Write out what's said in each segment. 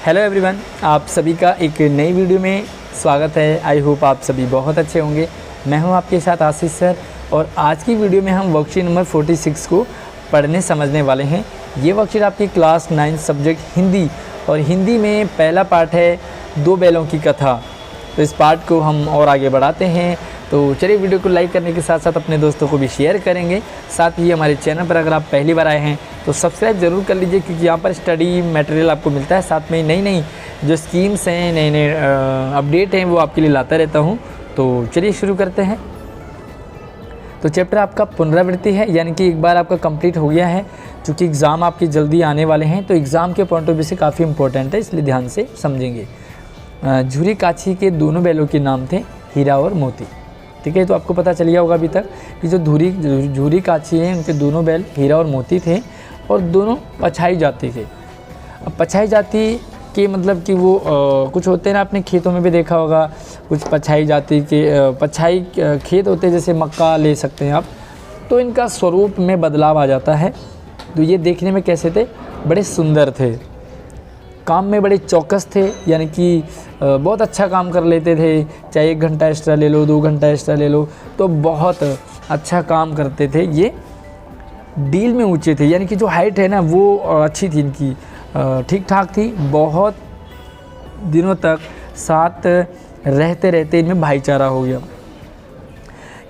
Hello everyone, आप सभी का एक नई वीडियो में स्वागत है। आई होप आप सभी बहुत अच्छे होंगे। मैं हूं आपके साथ आशीष सर और आज की वीडियो में हम वर्कशीट नंबर 46 को पढ़ने समझने वाले हैं। ये वर्कशीट आपकी क्लास 9 सब्जेक्ट हिंदी और हिंदी में पहला पार्ट है दो बैलों की कथा। तो इस पार्ट को हम और आगे बढ़ाते हैं। तो चलिए वीडियो को लाइक करने के साथ साथ अपने दोस्तों को भी शेयर करेंगे। साथ ही हमारे चैनल पर अगर आप पहली बार आए हैं तो सब्सक्राइब ज़रूर कर लीजिए, क्योंकि यहाँ पर स्टडी मटेरियल आपको मिलता है। साथ में नई जो स्कीम्स हैं, नए अपडेट हैं, वो आपके लिए लाता रहता हूँ। तो चलिए शुरू करते हैं। तो चैप्टर आपका पुनरावृत्ति है, यानी कि एक बार आपका कंप्लीट हो गया है। चूँकि एग्ज़ाम आपके जल्दी आने वाले हैं तो एग्ज़ाम के पॉइंट ऑफ व्यू से काफ़ी इंपॉर्टेंट है, इसलिए ध्यान से समझेंगे। झूरी काछी के दोनों बैलों के नाम थे हीरा और मोती। ठीक है, तो आपको पता चल गया होगा अभी तक कि जो झूरी काछी हैं उनके दोनों बैल हीरा और मोती थे और दोनों पछाई जाति थे। अब पछाई जाति के मतलब कि वो कुछ होते हैं ना, आपने खेतों में भी देखा होगा, कुछ पछाई जाति के पछाई खेत होते हैं, जैसे मक्का ले सकते हैं आप। तो इनका स्वरूप में बदलाव आ जाता है। तो ये देखने में कैसे थे? बड़े सुंदर थे, काम में बड़े चौकस थे, यानी कि बहुत अच्छा काम कर लेते थे। चाहे 1 घंटा एक्स्ट्रा ले लो, 2 घंटा एक्स्ट्रा ले लो, तो बहुत अच्छा काम करते थे। ये डील में ऊंचे थे, यानी कि जो हाइट है ना वो अच्छी थी इनकी, ठीक ठाक थी। बहुत दिनों तक साथ रहते रहते इनमें भाईचारा हो गया।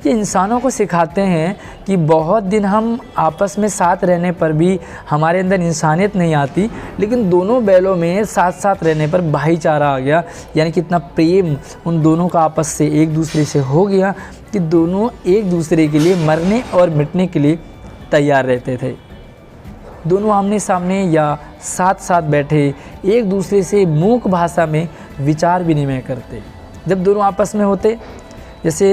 ये इंसानों को सिखाते हैं कि बहुत दिन हम आपस में साथ रहने पर भी हमारे अंदर इंसानियत नहीं आती, लेकिन दोनों बैलों में साथ साथ रहने पर भाईचारा आ गया। यानी कि इतना प्रेम उन दोनों का आपस से एक दूसरे से हो गया कि दोनों एक दूसरे के लिए मरने और मिटने के लिए तैयार रहते थे। दोनों आमने सामने या साथ साथ बैठे एक दूसरे से मूक भाषा में विचार विनिमय करते। जब दोनों आपस में होते, जैसे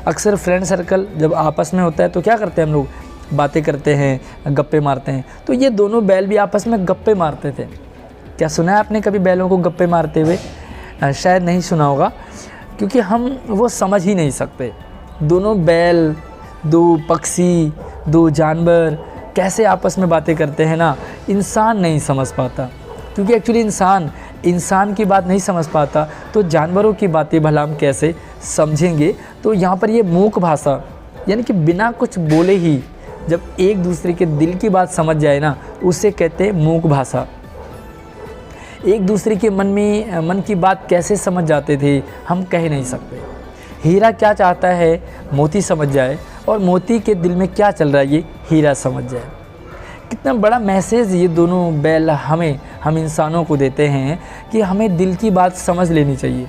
अक्सर फ्रेंड सर्कल जब आपस में होता है तो क्या करते हैं हम लोग? बातें करते हैं, गप्पे मारते हैं। तो ये दोनों बैल भी आपस में गप्पे मारते थे। क्या सुना है आपने कभी बैलों को गप्पे मारते हुए? शायद नहीं सुना होगा, क्योंकि हम वो समझ ही नहीं सकते। दोनों बैल, दो पक्षी, दो जानवर कैसे आपस में बातें करते हैं ना, इंसान नहीं समझ पाता। क्योंकि एक्चुअली इंसान की बात नहीं समझ पाता तो जानवरों की बातें भला हम कैसे समझेंगे? तो यहाँ पर ये मूक भाषा, यानी कि बिना कुछ बोले ही जब एक दूसरे के दिल की बात समझ जाए ना, उसे कहते हैं मूक भाषा। एक दूसरे के मन की बात कैसे समझ जाते थे हम कह नहीं सकते। हीरा क्या चाहता है मोती समझ जाए, और मोती के दिल में क्या चल रहा है ये हीरा समझ जाए। कितना बड़ा मैसेज ये दोनों बैल हम इंसानों को देते हैं कि हमें दिल की बात समझ लेनी चाहिए।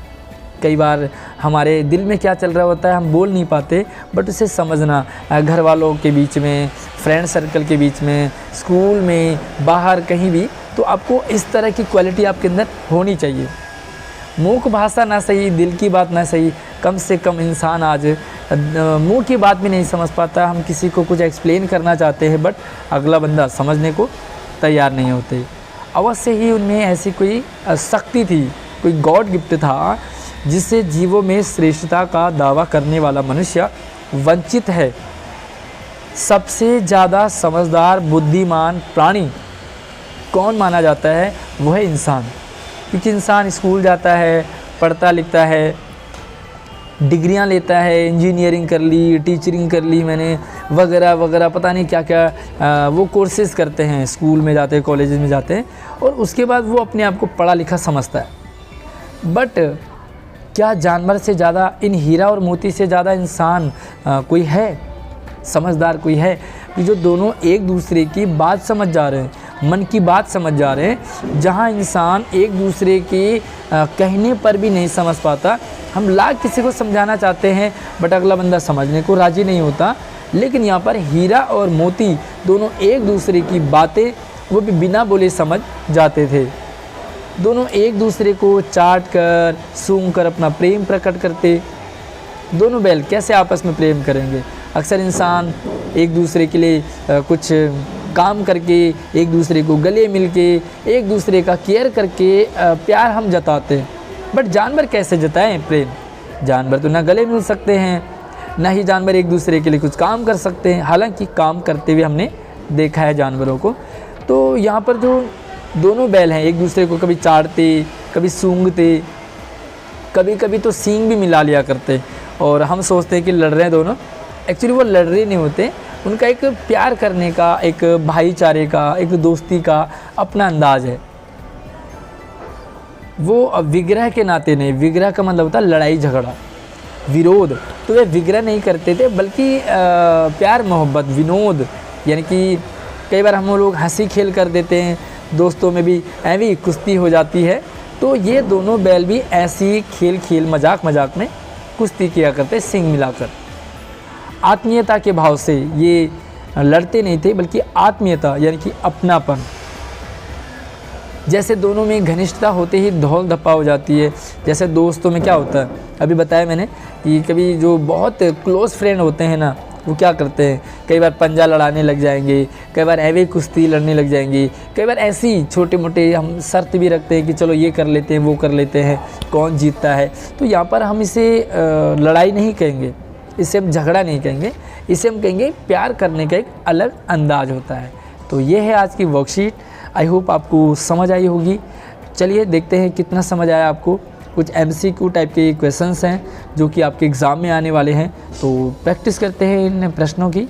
कई बार हमारे दिल में क्या चल रहा होता है हम बोल नहीं पाते, बट उसे समझना, घर वालों के बीच में, फ्रेंड सर्कल के बीच में, स्कूल में, बाहर कहीं भी, तो आपको इस तरह की क्वालिटी आपके अंदर होनी चाहिए। मूक भाषा ना सही, दिल की बात ना सही, कम से कम इंसान आज मुंह की बात भी नहीं समझ पाता। हम किसी को कुछ एक्सप्लेन करना चाहते हैं बट अगला बंदा समझने को तैयार नहीं होते। अवश्य ही उनमें ऐसी कोई शक्ति थी, कोई गॉड गिफ्ट था, जिससे जीवों में श्रेष्ठता का दावा करने वाला मनुष्य वंचित है। सबसे ज़्यादा समझदार बुद्धिमान प्राणी कौन माना जाता है? वो है इंसान। क्योंकि इंसान स्कूल जाता है, पढ़ता लिखता है, डिग्रियां लेता है, इंजीनियरिंग कर ली, टीचरिंग कर ली मैंने, वगैरह वगैरह, पता नहीं क्या क्या वो कोर्सेज़ करते हैं, स्कूल में जाते हैं, कॉलेज में जाते हैं, और उसके बाद वो अपने आप को पढ़ा लिखा समझता है। बट क्या जानवर से ज़्यादा, इन हीरा और मोती से ज़्यादा इंसान कोई है, समझदार कोई है कि जो दोनों एक दूसरे की बात समझ जा रहे हैं, मन की बात समझ जा रहे हैं? जहाँ इंसान एक दूसरे के कहने पर भी नहीं समझ पाता। हम लाख किसी को समझाना चाहते हैं बट अगला बंदा समझने को राज़ी नहीं होता। लेकिन यहाँ पर हीरा और मोती दोनों एक दूसरे की बातें वो भी बिना बोले समझ जाते थे। दोनों एक दूसरे को चाट कर, सूंघ कर अपना प्रेम प्रकट करते। दोनों बैल कैसे आपस में प्रेम करेंगे? अक्सर इंसान एक दूसरे के लिए कुछ काम करके, एक दूसरे को गले मिल के, एक दूसरे का केयर करके प्यार हम जताते हैं। बट जानवर कैसे जताएं प्रेम? जानवर तो ना गले मिल सकते हैं, ना ही जानवर एक दूसरे के लिए कुछ काम कर सकते हैं। हालांकि काम करते हुए हमने देखा है जानवरों को। तो यहाँ पर जो दोनों बैल हैं एक दूसरे को कभी चाटते, कभी सूंघते, कभी कभी तो सींग भी मिला लिया करते, और हम सोचते हैं कि लड़ रहे हैं दोनों। एक्चुअली वो लड़ रहे नहीं होते, उनका एक प्यार करने का, एक भाईचारे का, एक दोस्ती का अपना अंदाज है। वो विग्रह के नाते नहीं, विग्रह का मतलब होता है लड़ाई झगड़ा, विरोध, तो वे विग्रह नहीं करते थे, बल्कि प्यार मोहब्बत, विनोद, यानी कि कई बार हम लोग हंसी खेल कर देते हैं, दोस्तों में भी ऐवी कुश्ती हो जाती है। तो ये दोनों बैल भी ऐसी खेल खेल मजाक मजाक में कुश्ती किया करते, सींग मिलाकर। आत्मीयता के भाव से ये लड़ते नहीं थे, बल्कि आत्मीयता यानी कि अपनापन, जैसे दोनों में घनिष्ठता होते ही धौल धप्पा हो जाती है। जैसे दोस्तों में क्या होता है, अभी बताया मैंने कि कभी जो बहुत क्लोज़ फ्रेंड होते हैं ना, वो क्या करते हैं, कई बार पंजा लड़ाने लग जाएंगे, कई बार ऐवे कुश्ती लड़ने लग जाएंगे, कई बार ऐसी छोटे मोटे हम शर्त भी रखते हैं कि चलो ये कर लेते हैं, वो कर लेते हैं, कौन जीतता है। तो यहाँ पर हम इसे लड़ाई नहीं कहेंगे, इसे हम झगड़ा नहीं कहेंगे, इसे हम कहेंगे प्यार करने का एक अलग अंदाज होता है। तो ये है आज की वर्कशीट। आई होप आपको समझ आई होगी। चलिए देखते हैं कितना समझ आया आपको। कुछ MCQ टाइप के क्वेश्चंस हैं जो कि आपके एग्ज़ाम में आने वाले हैं, तो प्रैक्टिस करते हैं इन प्रश्नों की।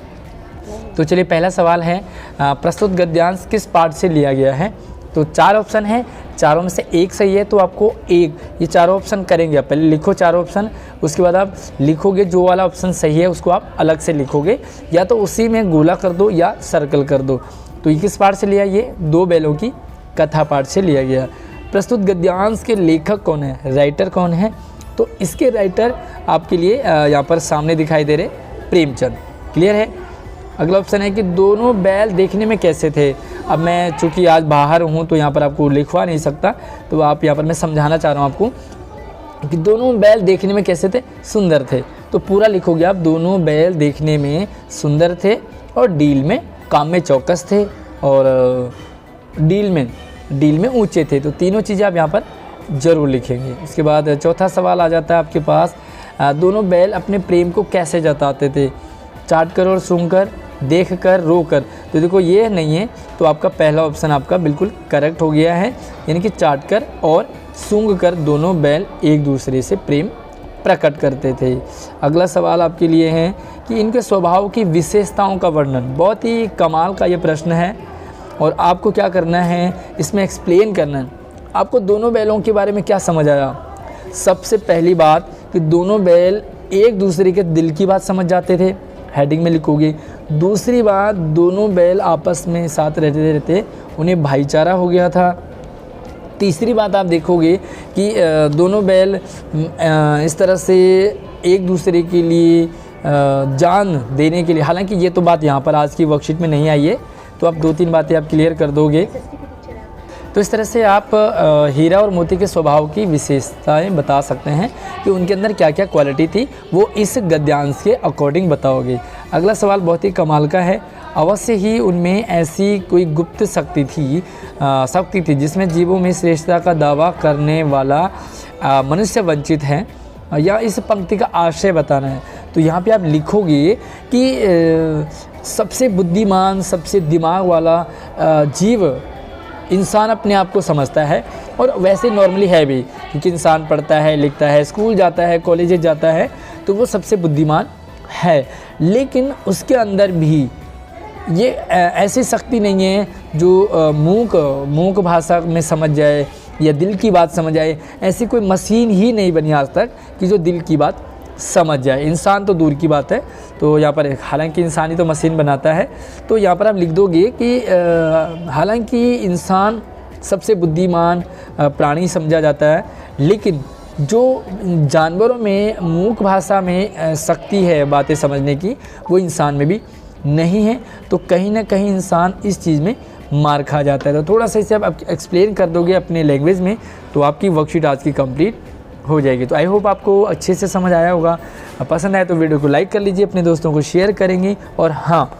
तो चलिए पहला सवाल है, प्रस्तुत गद्यांश किस पाठ से लिया गया है। तो 4 ऑप्शन है, चारों में से एक सही है, तो आपको एक, ये चारों ऑप्शन करेंगे आप, पहले लिखो चारों ऑप्शन, उसके बाद आप लिखोगे जो वाला ऑप्शन सही है उसको आप अलग से लिखोगे, या तो उसी में गोला कर दो या सर्कल कर दो। तो ये किस पाठ से लिया, ये 2 बैलों की कथा पाठ से लिया गया। प्रस्तुत गद्यांश के लेखक कौन है, राइटर कौन है। तो इसके राइटर आपके लिए यहाँ पर सामने दिखाई दे रहे प्रेमचंद। क्लियर है। अगला ऑप्शन है कि दोनों बैल देखने में कैसे थे। अब मैं चूँकि आज बाहर हूँ तो यहाँ पर आपको लिखवा नहीं सकता, तो आप यहाँ पर मैं समझाना चाह रहा हूँ आपको कि दोनों बैल देखने में कैसे थे, सुंदर थे। तो पूरा लिखोगे आप, दोनों बैल देखने में सुंदर थे और डील में काम में चौकस थे और डील में ऊंचे थे। तो तीनों चीज़ें आप यहाँ पर ज़रूर लिखेंगे। उसके बाद चौथा सवाल आ जाता है आपके पास, दोनों बैल अपने प्रेम को कैसे जताते थे। चाट कर और सूंघ कर, देख कर, रो कर। तो देखो ये नहीं है, तो आपका पहला ऑप्शन आपका बिल्कुल करेक्ट हो गया है, यानी कि चाट कर और सूंघ कर दोनों बैल एक दूसरे से प्रेम प्रकट करते थे। अगला सवाल आपके लिए है कि इनके स्वभाव की विशेषताओं का वर्णन। बहुत ही कमाल का ये प्रश्न है और आपको क्या करना है, इसमें एक्सप्लेन करना है आपको दोनों बैलों के बारे में क्या समझ आया। सबसे पहली बात कि दोनों बैल एक दूसरे के दिल की बात समझ जाते थे, हेडिंग में लिखोगे। दूसरी बात, दोनों बैल आपस में साथ रहते उन्हें भाईचारा हो गया था। तीसरी बात आप देखोगे कि दोनों बैल इस तरह से एक दूसरे के लिए जान देने के लिए, हालांकि ये तो बात यहाँ पर आज की वर्कशीट में नहीं आई है, तो आप 2-3 बातें आप क्लियर कर दोगे। तो इस तरह से आप हीरा और मोती के स्वभाव की विशेषताएं बता सकते हैं कि उनके अंदर क्या क्या क्वालिटी थी, वो इस गद्यांश के अकॉर्डिंग बताओगे। अगला सवाल बहुत ही कमाल का है, अवश्य ही उनमें ऐसी कोई गुप्त शक्ति थी जिसमें जीवों में श्रेष्ठता का दावा करने वाला मनुष्य वंचित है, या इस पंक्ति का आशय बताना है। तो यहाँ पे आप लिखोगे कि सबसे बुद्धिमान, सबसे दिमाग वाला जीव इंसान अपने आप को समझता है, और वैसे नॉर्मली है भी, क्योंकि इंसान पढ़ता है, लिखता है, स्कूल जाता है, कॉलेज जाता है, तो वो सबसे बुद्धिमान है। लेकिन उसके अंदर भी ये ऐसी शक्ति नहीं है जो मूक भाषा में समझ जाए या दिल की बात समझ जाए। ऐसी कोई मशीन ही नहीं बनी आज तक कि जो दिल की बात समझ जाए। इंसान तो दूर की बात है। तो यहाँ पर हालांकि इंसान ही तो मशीन बनाता है, तो यहाँ पर आप लिख दोगे कि हालांकि इंसान सबसे बुद्धिमान प्राणी समझा जाता है, लेकिन जो जानवरों में मूक भाषा में शक्ति है बातें समझने की, वो इंसान में भी नहीं है। तो कहीं ना कहीं इंसान इस चीज़ में मार खा जाता है। तो थोड़ा सा इसे आप एक्सप्लेन कर दोगे अपने लैंग्वेज में, तो आपकी वर्कशीट आज की कंप्लीट हो जाएगी। तो आई होप आपको अच्छे से समझ आया होगा। पसंद आए तो वीडियो को लाइक कर लीजिए, अपने दोस्तों को शेयर करेंगे। और हाँ,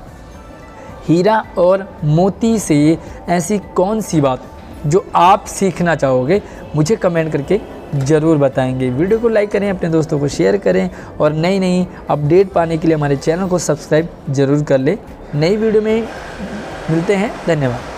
हीरा और मोती से ऐसी कौन सी बात जो आप सीखना चाहोगे, मुझे कमेंट करके ज़रूर बताएंगे। वीडियो को लाइक करें, अपने दोस्तों को शेयर करें, और नई अपडेट पाने के लिए हमारे चैनल को सब्सक्राइब ज़रूर कर लें। नई वीडियो में मिलते हैं, धन्यवाद।